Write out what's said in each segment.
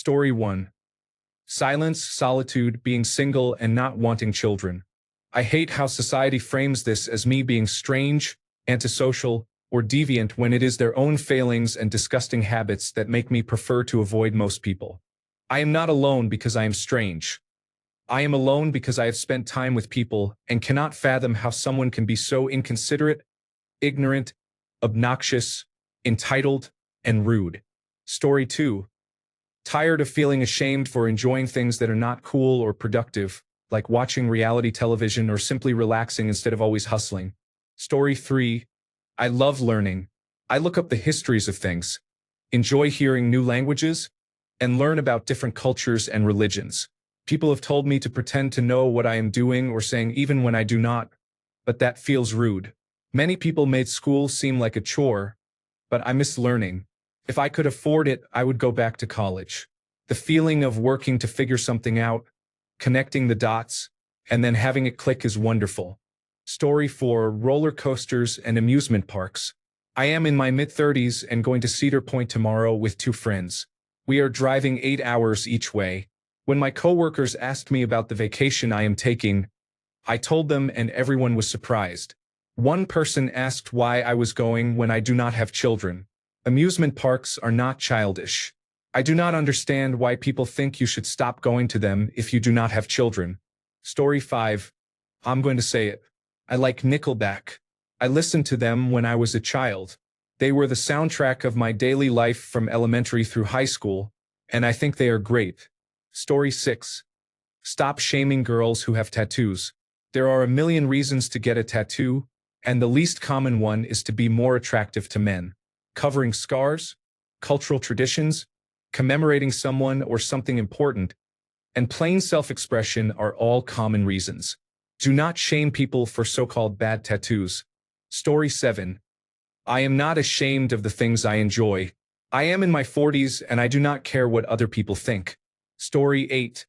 Story 1. Silence, solitude, being single, and not wanting children. I hate how society frames this as me being strange, antisocial, or deviant when it is their own failings and disgusting habits that make me prefer to avoid most people. I am not alone because I am strange. I am alone because I have spent time with people and cannot fathom how someone can be so inconsiderate, ignorant, obnoxious, entitled, and rude. Story 2. Tired of feeling ashamed for enjoying things that are not cool or productive, like watching reality television or simply relaxing instead of always hustling. Story 3. I love learning. I look up the histories of things, enjoy hearing new languages, and learn about different cultures and religions. People have told me to pretend to know what I am doing or saying even when I do not, but that feels rude. Many people made school seem like a chore, but I miss learning. If I could afford it, I would go back to college. The feeling of working to figure something out, connecting the dots, and then having it click is wonderful. Story 4. Roller coasters and amusement parks. I am in my mid-30s and going to Cedar Point tomorrow with 2 friends. We are driving 8 hours each way. When my coworkers asked me about the vacation I am taking, I told them and everyone was surprised. One person asked why I was going when I do not have children. Amusement parks are not childish. I do not understand why people think you should stop going to them if you do not have children. Story 5. I'm going to say it. I like Nickelback. I listened to them when I was a child. They were the soundtrack of my daily life from elementary through high school, and I think they are great. Story 6. Stop shaming girls who have tattoos. There are a million reasons to get a tattoo, and the least common one is to be more attractive to men. Covering scars, cultural traditions, commemorating someone or something important, and plain self-expression are all common reasons. Do not shame people for so-called bad tattoos. Story 7. I am not ashamed of the things I enjoy. I am in my 40s and I do not care what other people think. Story 8.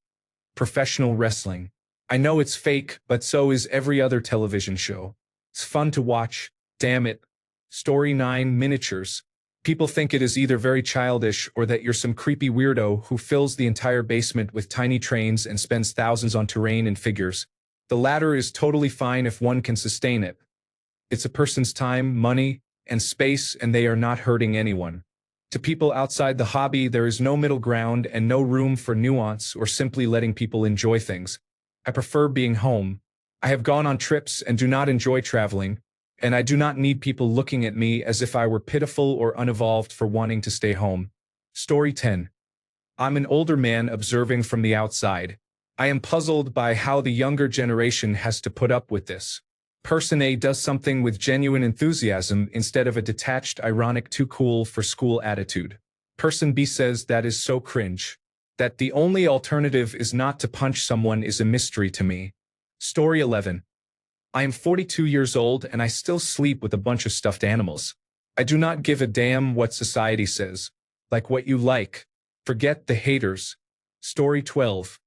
Professional wrestling. I know it's fake, but so is every other television show. It's fun to watch, damn it. Story 9. Miniatures. People think it is either very childish or that you're some creepy weirdo who fills the entire basement with tiny trains and spends thousands on terrain and figures. The latter is totally fine if one can sustain it. It's a person's time, money, and space, and they are not hurting anyone. To people outside the hobby, there is no middle ground and no room for nuance or simply letting people enjoy things. I prefer being home. I have gone on trips and do not enjoy traveling, and I do not need people looking at me as if I were pitiful or unevolved for wanting to stay home. Story 10. I'm an older man observing from the outside. I am puzzled by how the younger generation has to put up with this. Person A does something with genuine enthusiasm instead of a detached, ironic, too cool for school attitude. Person B says that is so cringe. That the only alternative is not to punch someone is a mystery to me. Story 11. I am 42 years old and I still sleep with a bunch of stuffed animals. I do not give a damn what society says. Like what you like. Forget the haters. Story 12.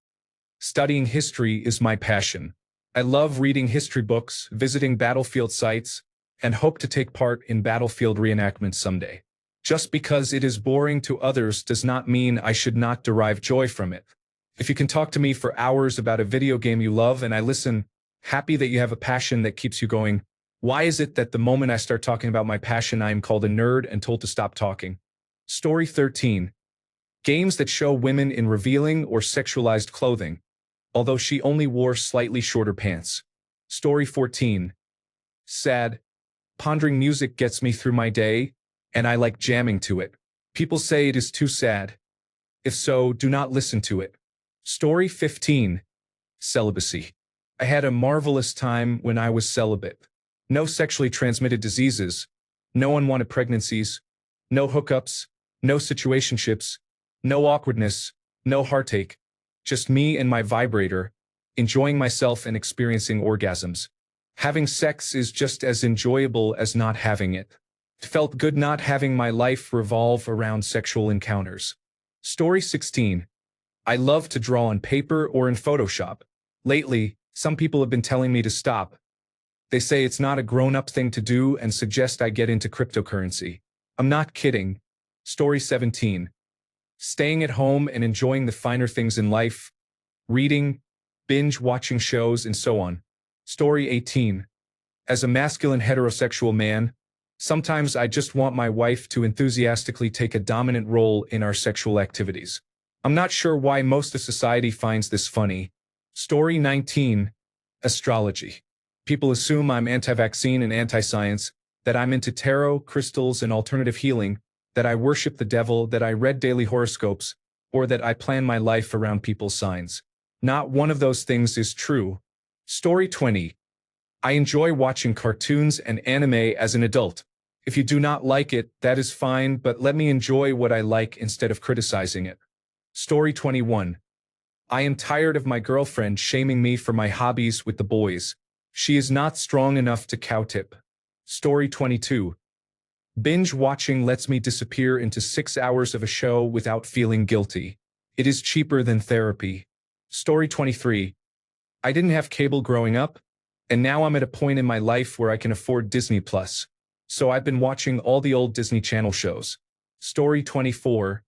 Studying history is my passion. I love reading history books, visiting battlefield sites, and hope to take part in battlefield reenactments someday. Just because it is boring to others does not mean I should not derive joy from it. If you can talk to me for hours about a video game you love and I listen, happy that you have a passion that keeps you going, why is it that the moment I start talking about my passion I am called a nerd and told to stop talking? Story 13. Games that show women in revealing or sexualized clothing, although she only wore slightly shorter pants. Story 14. Sad. Pondering music gets me through my day, and I like jamming to it. People say it is too sad. If so, do not listen to it. Story 15. Celibacy. I had a marvelous time when I was celibate. No sexually transmitted diseases, no unwanted pregnancies, no hookups, no situationships, no awkwardness, no heartache. Just me and my vibrator, enjoying myself and experiencing orgasms. Having sex is just as enjoyable as not having it. It felt good not having my life revolve around sexual encounters. Story 16. I love to draw on paper or in Photoshop. Lately, some people have been telling me to stop. They say it's not a grown-up thing to do and suggest I get into cryptocurrency. I'm not kidding. Story 17. Staying at home and enjoying the finer things in life, reading, binge watching shows, and so on. Story 18. As a masculine heterosexual man, sometimes I just want my wife to enthusiastically take a dominant role in our sexual activities. I'm not sure why most of society finds this funny. Story 19. Astrology. People assume I'm anti-vaccine and anti-science, that I'm into tarot, crystals, and alternative healing, that I worship the devil, that I read daily horoscopes, or that I plan my life around people's signs. Not one of those things is true. Story 20. I enjoy watching cartoons and anime as an adult. If you do not like it, that is fine, but let me enjoy what I like instead of criticizing it. Story 21. I am tired of my girlfriend shaming me for my hobbies with the boys. She is not strong enough to cow-tip. Story 22. Binge watching lets me disappear into 6 hours of a show without feeling guilty. It is cheaper than therapy. Story 23. I didn't have cable growing up, and now I'm at a point in my life where I can afford Disney Plus. So I've been watching all the old Disney Channel shows. Story 24.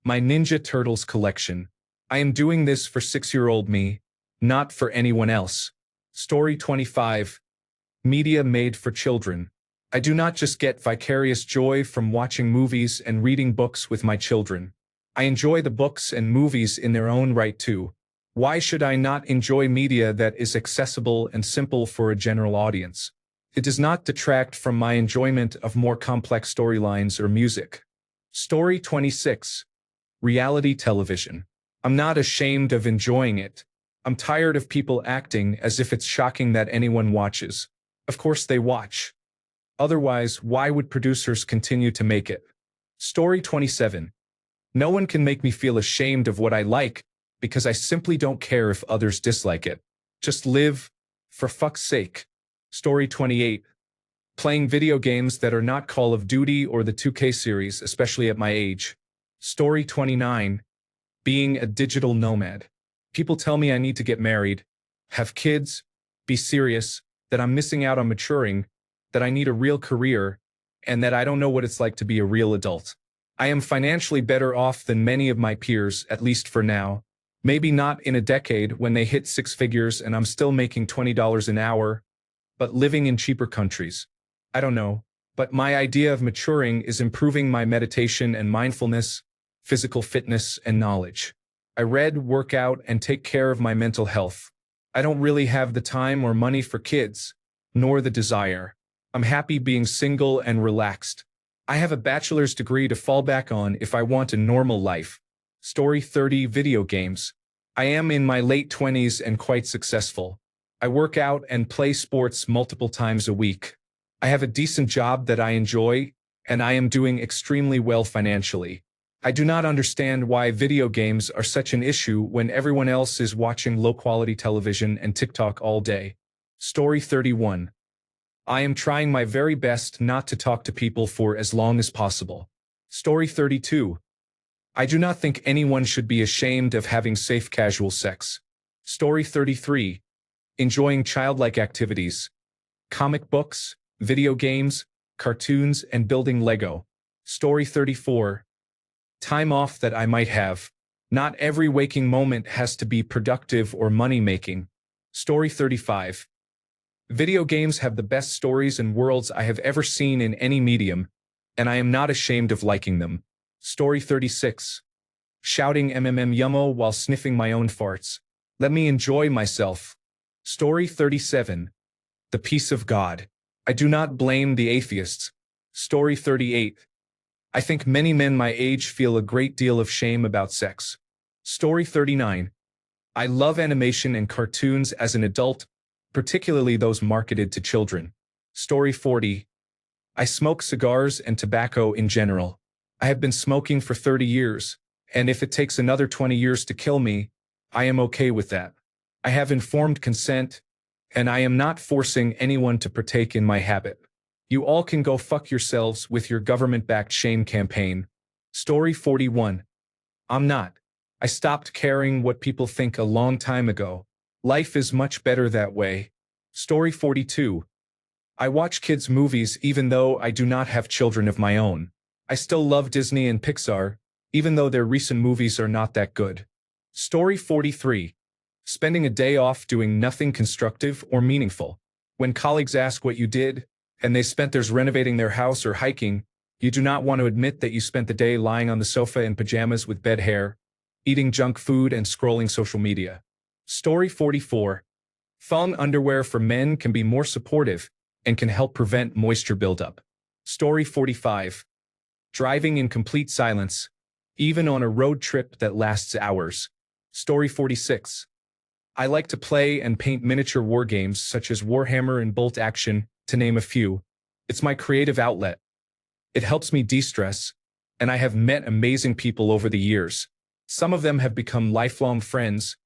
My Ninja Turtles collection. I am doing this for 6-year-old me, not for anyone else. Story 25. Media made for children. I do not just get vicarious joy from watching movies and reading books with my children. I enjoy the books and movies in their own right too. Why should I not enjoy media that is accessible and simple for a general audience? It does not detract from my enjoyment of more complex storylines or music. Story 26. Reality television. I'm not ashamed of enjoying it. I'm tired of people acting as if it's shocking that anyone watches. Of course they watch. Otherwise, why would producers continue to make it? Story 27. No one can make me feel ashamed of what I like, because I simply don't care if others dislike it. Just live, for fuck's sake. Story 28. Playing video games that are not Call of Duty or the 2K series, especially at my age. Story 29. Being a digital nomad. People tell me I need to get married, have kids, be serious, that I'm missing out on maturing, that I need a real career, and that I don't know what it's like to be a real adult. I am financially better off than many of my peers, at least for now. Maybe not in a decade when they hit 6 figures and I'm still making $20 an hour, but living in cheaper countries. I don't know, but my idea of maturing is improving my meditation and mindfulness, physical fitness, and knowledge. I read, work out, and take care of my mental health. I don't really have the time or money for kids, nor the desire. I'm happy being single and relaxed. I have a bachelor's degree to fall back on if I want a normal life. Story 30. Video games. I am in my late 20s and quite successful. I work out and play sports multiple times a week. I have a decent job that I enjoy, and I am doing extremely well financially. I do not understand why video games are such an issue when everyone else is watching low-quality television and TikTok all day. Story 31. I am trying my very best not to talk to people for as long as possible. Story 32. I do not think anyone should be ashamed of having safe casual sex. Story 33. Enjoying childlike activities. Comic books, video games, cartoons, and building Lego. Story 34. Time off that I might have. Not every waking moment has to be productive or money-making. Story 35. Video games have the best stories and worlds I have ever seen in any medium, and I am not ashamed of liking them. Story 36. Shouting yummo while sniffing my own farts. Let me enjoy myself. Story 37. The peace of God. I do not blame the atheists. Story 38. I think many men my age feel a great deal of shame about sex. Story 39. I love animation and cartoons as an adult, particularly those marketed to children. Story 40. I smoke cigars and tobacco in general. I have been smoking for 30 years, and if it takes another 20 years to kill me, I am okay with that. I have informed consent, and I am not forcing anyone to partake in my habit. You all can go fuck yourselves with your government-backed shame campaign. Story 41. I'm not. I stopped caring what people think a long time ago. Life is much better that way. Story 42. I watch kids' movies even though I do not have children of my own. I still love Disney and Pixar, even though their recent movies are not that good. Story 43. Spending a day off doing nothing constructive or meaningful. When colleagues ask what you did, and they spent theirs renovating their house or hiking, you do not want to admit that you spent the day lying on the sofa in pajamas with bed hair, eating junk food and scrolling social media. Story 44. Thong underwear for men can be more supportive and can help prevent moisture buildup. Story 45. Driving in complete silence, even on a road trip that lasts hours. Story 46. I like to play and paint miniature war games such as Warhammer and Bolt Action, to name a few. It's my creative outlet. It helps me de-stress, and I have met amazing people over the years. Some of them have become lifelong friends,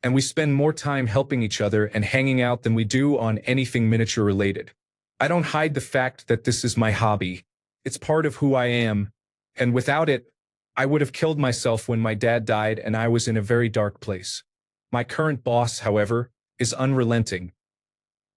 and we spend more time helping each other and hanging out than we do on anything miniature related. I don't hide the fact that this is my hobby. It's part of who I am, and without it, I would have killed myself when my dad died and I was in a very dark place. My current boss, however, is unrelenting.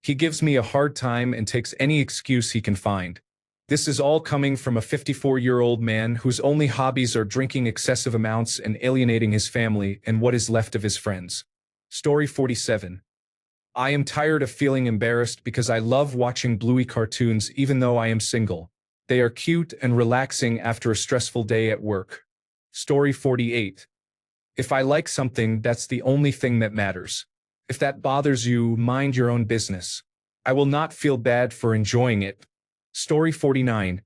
He gives me a hard time and takes any excuse he can find. This is all coming from a 54-year-old man whose only hobbies are drinking excessive amounts and alienating his family and what is left of his friends. Story 47. I am tired of feeling embarrassed because I love watching Bluey cartoons even though I am single. They are cute and relaxing after a stressful day at work. Story 48. If I like something, that's the only thing that matters. If that bothers you, mind your own business. I will not feel bad for enjoying it. Story 49.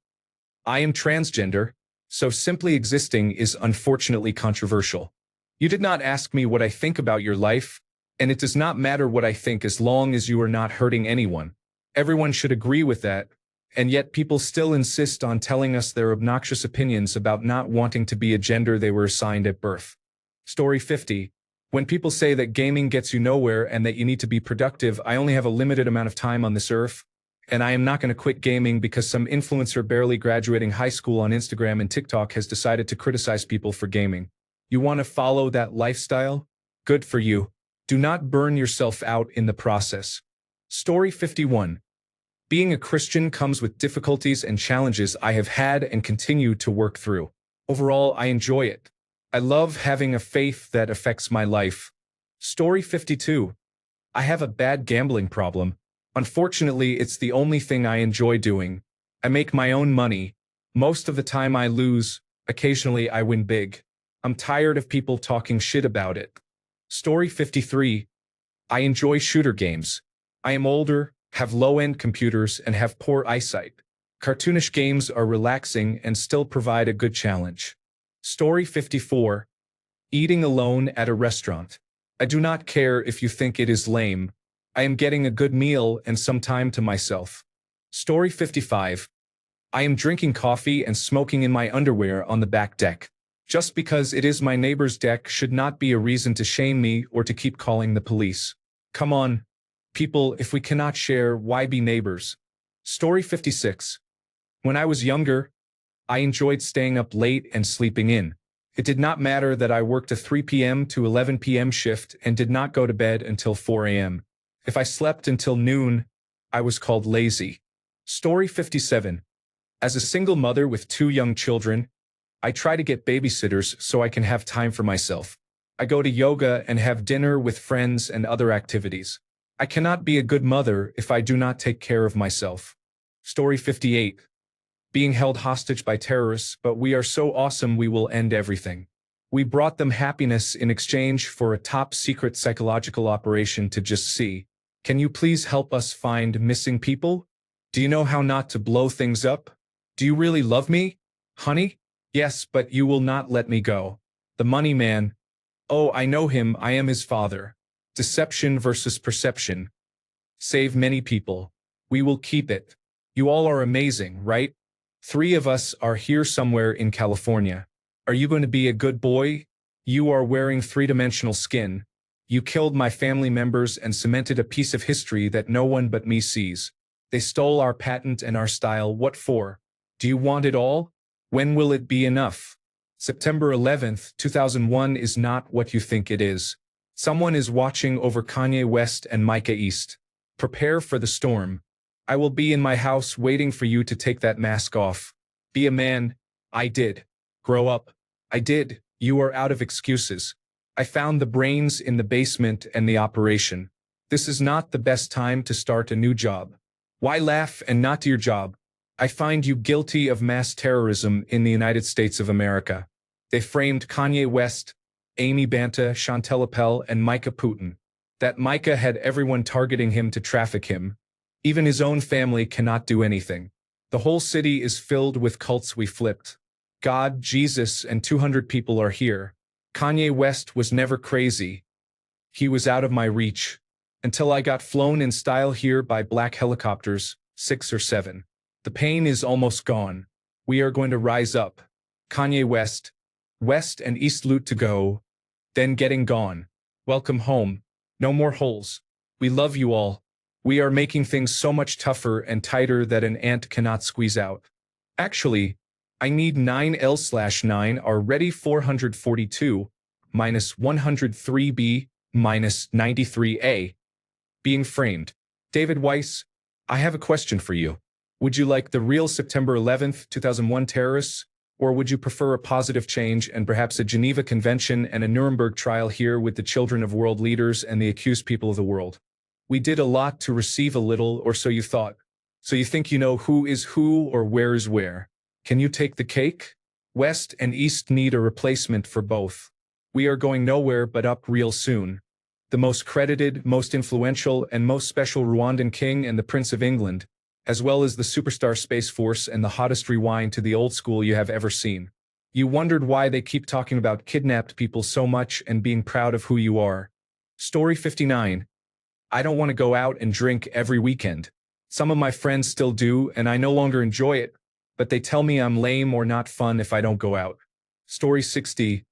I am transgender, so simply existing is unfortunately controversial. You did not ask me what I think about your life, and it does not matter what I think as long as you are not hurting anyone. Everyone should agree with that, and yet people still insist on telling us their obnoxious opinions about not wanting to be a gender they were assigned at birth. Story 50. When people say that gaming gets you nowhere and that you need to be productive, I only have a limited amount of time on this earth, and I am not going to quit gaming because some influencer barely graduating high school on Instagram and TikTok has decided to criticize people for gaming. You want to follow that lifestyle? Good for you. Do not burn yourself out in the process. Story 51. Being a Christian comes with difficulties and challenges I have had and continue to work through. Overall, I enjoy it. I love having a faith that affects my life. Story 52. I have a bad gambling problem. Unfortunately, it's the only thing I enjoy doing. I make my own money. Most of the time I lose. Occasionally I win big. I'm tired of people talking shit about it. Story 53. I enjoy shooter games. I am older, have low-end computers, and have poor eyesight. Cartoonish games are relaxing and still provide a good challenge. Story 54. Eating alone at a restaurant. I do not care if you think it is lame. I am getting a good meal and some time to myself. Story 55. I am drinking coffee and smoking in my underwear on the back deck. Just because it is my neighbor's deck should not be a reason to shame me or to keep calling the police. Come on, people, if we cannot share, why be neighbors? Story 56. When I was younger, I enjoyed staying up late and sleeping in. It did not matter that I worked a 3 p.m. to 11 p.m. shift and did not go to bed until 4 a.m. If I slept until noon, I was called lazy. Story 57. As a single mother with 2 young children, I try to get babysitters so I can have time for myself. I go to yoga and have dinner with friends and other activities. I cannot be a good mother if I do not take care of myself. Story 58. Being held hostage by terrorists, but we are so awesome we will end everything. We brought them happiness in exchange for a top-secret psychological operation to just see. Can you please help us find missing people? Do you know how not to blow things up? Do you really love me, honey? Yes, but you will not let me go. The money man. Oh, I know him, I am his father. Deception versus perception. Save many people. We will keep it. You all are amazing, right? 3 of us are here somewhere in California. Are you going to be a good boy? You are wearing 3-dimensional skin. You killed my family members and cemented a piece of history that no one but me sees. They stole our patent and our style. What for? Do you want it all? When will it be enough? September 11th, 2001 is not what you think it is. Someone is watching over Kanye West and Micah East. Prepare for the storm. I will be in my house waiting for you to take that mask off. Be a man. I did. Grow up. I did. You are out of excuses. I found the brains in the basement and the operation. This is not the best time to start a new job. Why laugh and not do your job? I find you guilty of mass terrorism in the United States of America. They framed Kanye West, Amy Banta, Chantel Appel, and Micah Putin. That Micah had everyone targeting him to traffic him. Even his own family cannot do anything. The whole city is filled with cults we flipped. God, Jesus, and 200 people are here. Kanye West was never crazy. He was out of my reach. Until I got flown in style here by black helicopters, 6 or 7. The pain is almost gone. We are going to rise up. Kanye West. West and East loot to go. Then getting gone. Welcome home. No more holes. We love you all. We are making things so much tougher and tighter that an ant cannot squeeze out. Actually, I need 9L/9 are ready 442 minus 103B minus 93A. Being framed. David Weiss, I have a question for you. Would you like the real September 11th, 2001 terrorists? Or would you prefer a positive change and perhaps a Geneva Convention and a Nuremberg trial here with the children of world leaders and the accused people of the world? We did a lot to receive a little, or so you thought. So you think you know who is who or where is where. Can you take the cake? West and East need a replacement for both. We are going nowhere but up real soon. The most credited, most influential, and most special Rwandan king and the Prince of England, as well as the superstar Space Force and the hottest rewind to the old school you have ever seen. You wondered why they keep talking about kidnapped people so much and being proud of who you are. Story 59. I don't want to go out and drink every weekend. Some of my friends still do, and I no longer enjoy it, but they tell me I'm lame or not fun if I don't go out. Story 60.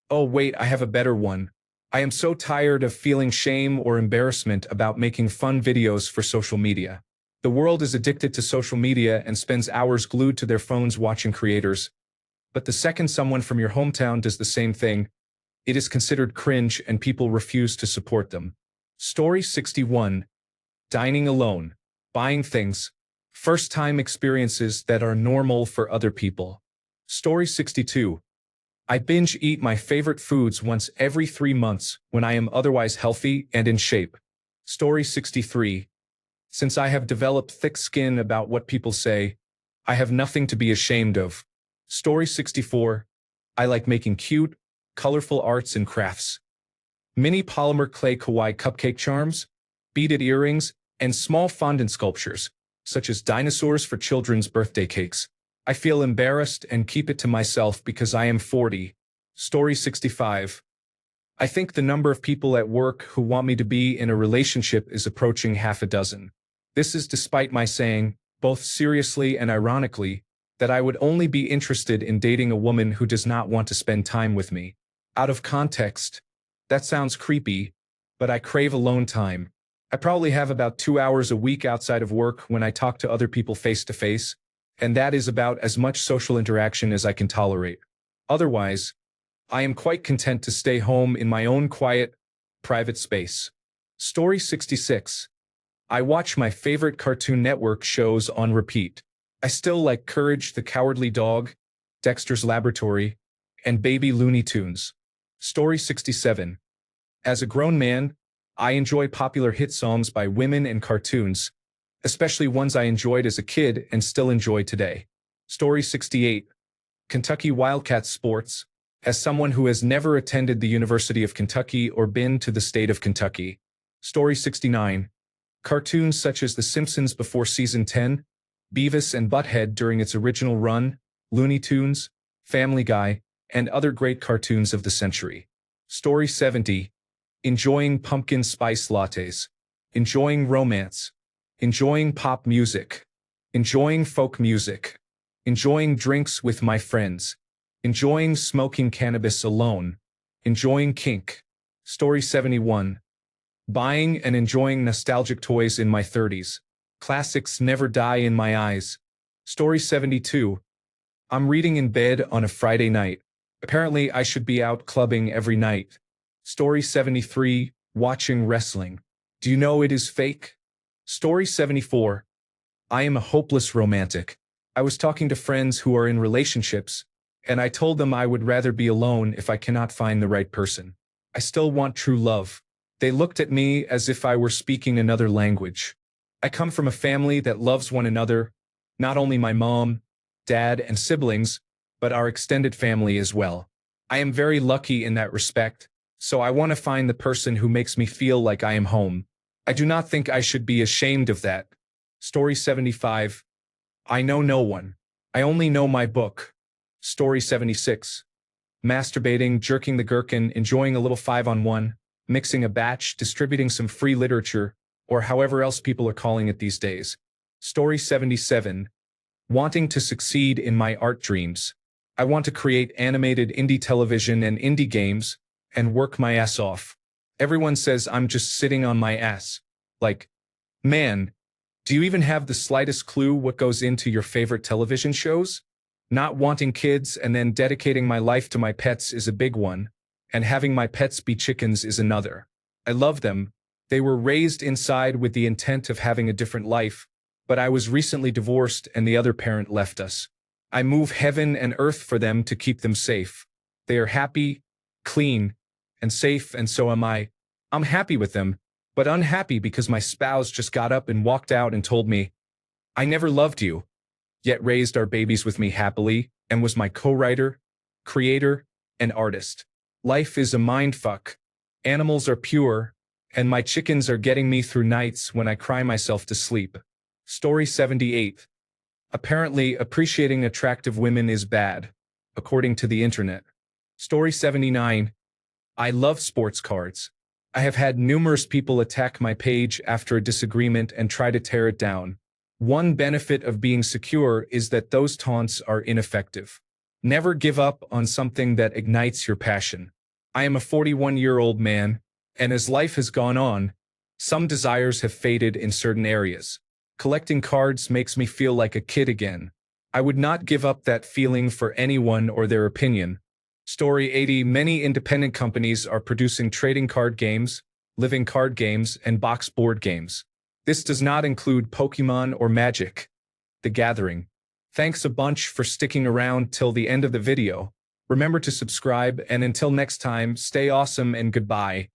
Oh wait, I have a better one. I am so tired of feeling shame or embarrassment about making fun videos for social media. The world is addicted to social media and spends hours glued to their phones watching creators. But the second someone from your hometown does the same thing, it is considered cringe and people refuse to support them. Story 61. Dining alone. Buying things. First-time experiences that are normal for other people. Story 62. I binge eat my favorite foods once every 3 months when I am otherwise healthy and in shape. Story 63. Since I have developed thick skin about what people say, I have nothing to be ashamed of. Story 64. I like making cute, colorful arts and crafts. Mini polymer clay kawaii cupcake charms, beaded earrings, and small fondant sculptures, such as dinosaurs for children's birthday cakes. I feel embarrassed and keep it to myself because I am 40. Story 65. I think the number of people at work who want me to be in a relationship is approaching half a dozen. This is despite my saying, both seriously and ironically, that I would only be interested in dating a woman who does not want to spend time with me. Out of context, that sounds creepy, but I crave alone time. I probably have about 2 hours a week outside of work when I talk to other people face to face, and that is about as much social interaction as I can tolerate. Otherwise, I am quite content to stay home in my own quiet, private space. Story 66. I watch my favorite Cartoon Network shows on repeat. I still like Courage the Cowardly Dog, Dexter's Laboratory, and Baby Looney Tunes. Story 67. As a grown man, I enjoy popular hit songs by women and cartoons, especially ones I enjoyed as a kid and still enjoy today. Story 68. Kentucky Wildcats sports. As someone who has never attended the University of Kentucky or been to the state of Kentucky. Story 69. Cartoons such as The Simpsons before Season 10, Beavis and Butthead during its original run, Looney Tunes, Family Guy, and other great cartoons of the century. Story 70. Enjoying pumpkin spice lattes. Enjoying romance. Enjoying pop music. Enjoying folk music. Enjoying drinks with my friends. Enjoying smoking cannabis alone. Enjoying kink. Story 71. Buying and enjoying nostalgic toys in my 30s. Classics never die in my eyes. Story 72. I'm reading in bed on a Friday night. Apparently I should be out clubbing every night. Story 73. Watching wrestling. Do you know it is fake? Story 74. I am a hopeless romantic. I was talking to friends who are in relationships, and I told them I would rather be alone if I cannot find the right person. I still want true love. They looked at me as if I were speaking another language. I come from a family that loves one another, not only my mom, dad, and siblings, but our extended family as well. I am very lucky in that respect, so I want to find the person who makes me feel like I am home. I do not think I should be ashamed of that. Story 75. I know no one. I only know my book. Story 76. Masturbating, jerking the gherkin, enjoying a little 5-on-1, mixing a batch, distributing some free literature, or however else people are calling it these days. Story 77. Wanting to succeed in my art dreams. I want to create animated indie television and indie games, and work my ass off. Everyone says I'm just sitting on my ass. Like, man, do you even have the slightest clue what goes into your favorite television shows? Not wanting kids and then dedicating my life to my pets is a big one, and having my pets be chickens is another. I love them. They were raised inside with the intent of having a different life, but I was recently divorced and the other parent left us. I move heaven and earth for them to keep them safe. They are happy, clean, and safe, and so am I. I'm happy with them, but unhappy because my spouse just got up and walked out and told me, I never loved you, yet raised our babies with me happily and was my co-writer, creator, and artist. Life is a mindfuck. Animals are pure, and my chickens are getting me through nights when I cry myself to sleep. Story 78. Apparently, appreciating attractive women is bad, according to the internet. Story 79. I love sports cards. I have had numerous people attack my page after a disagreement and try to tear it down. One benefit of being secure is that those taunts are ineffective. Never give up on something that ignites your passion. I am a 41-year-old man, and as life has gone on, some desires have faded in certain areas. Collecting cards makes me feel like a kid again. I would not give up that feeling for anyone or their opinion. Story 80. Many independent companies are producing trading card games, living card games, and box board games. This does not include Pokemon or Magic: The Gathering. Thanks a bunch for sticking around till the end of the video. Remember to subscribe, and until next time, stay awesome and goodbye.